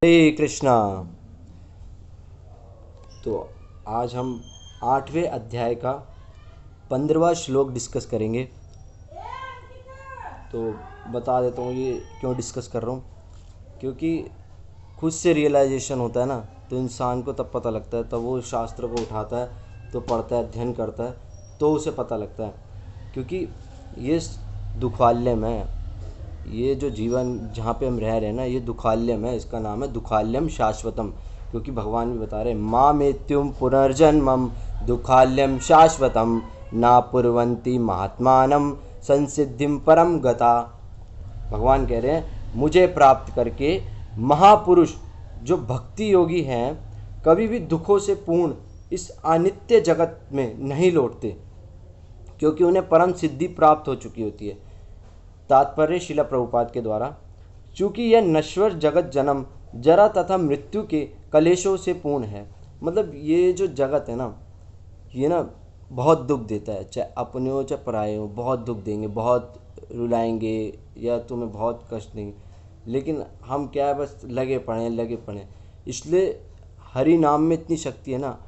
हरे कृष्णा। तो आज हम 8वें अध्याय का 15वां श्लोक डिस्कस करेंगे। तो बता देता हूँ ये क्यों डिस्कस कर रहा हूँ, क्योंकि खुद से रियलाइजेशन होता है ना, तो इंसान को तब पता लगता है, तब वो शास्त्र को उठाता है, तो पढ़ता है, अध्ययन करता है, तो उसे पता लगता है। क्योंकि ये दुखाल्यम है, ये जो जीवन जहाँ पे हम रह रहे हैं ना, ये दुखाल्यम है। इसका नाम है दुखाल्यम शाश्वतम। क्योंकि भगवान भी बता रहे हैं, माँ मृत्युम पुनर्जन्मम दुखाल्यम शाश्वतम ना पुरवंती महात्मानम संसिद्धिम परम गता। भगवान कह रहे हैं, मुझे प्राप्त करके महापुरुष जो भक्ति योगी हैं कभी भी दुखों से पूर्ण इस अनित्य जगत में नहीं लौटते, क्योंकि उन्हें परम सिद्धि प्राप्त हो चुकी होती है। तात्पर्य शिला प्रभुपाद के द्वारा, चूँकि यह नश्वर जगत जन्म जरा तथा मृत्यु के कलेशों से पूर्ण है। मतलब ये जो जगत है ना, ये ना बहुत दुख देता है, चाहे अपने हो चाहे पराये हो, बहुत दुख देंगे, बहुत रुलाएंगे या तुम्हें बहुत कष्ट देंगे। लेकिन हम क्या है, बस लगे पड़े। इसलिए हरि नाम में इतनी शक्ति है ना,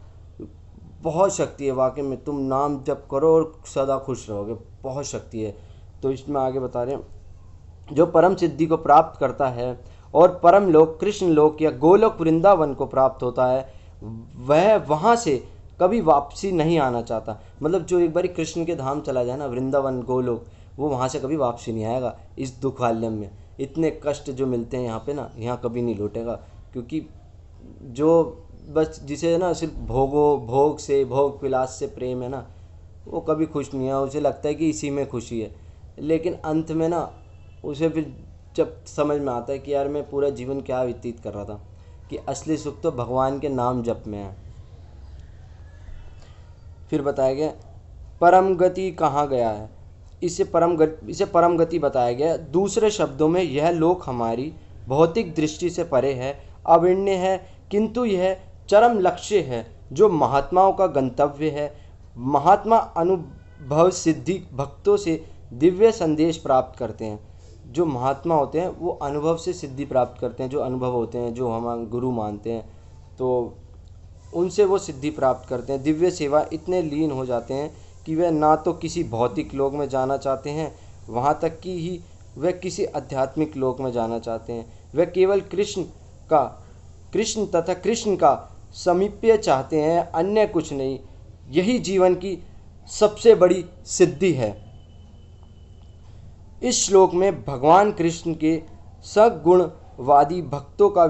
बहुत शक्ति है वाकई में। तुम नाम जप करो और सदा खुश रहोगे, बहुत शक्ति है। तो इसमें आगे बता रहे हैं, जो परम सिद्धि को प्राप्त करता है और परम लोक कृष्ण लोक या गोलोक वृंदावन को प्राप्त होता है, वह वहाँ से कभी वापसी नहीं आना चाहता। मतलब जो एक बारी कृष्ण के धाम चला जाए ना, वृंदावन गोलोक, वो वहाँ से कभी वापसी नहीं आएगा। इस दुखाल्यम में इतने कष्ट जो मिलते हैं यहाँ पे ना, यहाँ कभी नहीं लौटेगा। क्योंकि जो बस जिसे ना सिर्फ भोग से, भोग विलास से प्रेम है ना, वो कभी खुश नहीं है। उसे लगता है कि इसी में खुशी है, लेकिन अंत में ना उसे फिर जब समझ में आता है कि यार मैं पूरा जीवन क्या व्यतीत कर रहा था, कि असली सुख तो भगवान के नाम जप में है। फिर बताया गया परम गति कहाँ गया है, इसे परम गति बताया गया। दूसरे शब्दों में यह लोक हमारी भौतिक दृष्टि से परे है, अविण्य है, किंतु यह चरम लक्ष्य है जो महात्माओं का गंतव्य है। महात्मा अनुभव सिद्धि भक्तों से दिव्य संदेश प्राप्त करते हैं। जो महात्मा होते हैं वो अनुभव से सिद्धि प्राप्त करते हैं, जो अनुभव होते हैं, जो हम गुरु मानते हैं, तो उनसे वो सिद्धि प्राप्त करते हैं। दिव्य सेवा इतने लीन हो जाते हैं कि वे ना तो किसी भौतिक लोक में जाना चाहते हैं, वहाँ तक कि ही वे किसी आध्यात्मिक लोक में जाना चाहते हैं। वे केवल कृष्ण तथा कृष्ण का समीप्य चाहते हैं, अन्य कुछ नहीं। यही जीवन की सबसे बड़ी सिद्धि है। इस श्लोक में भगवान कृष्ण के सगुणवादी भक्तों का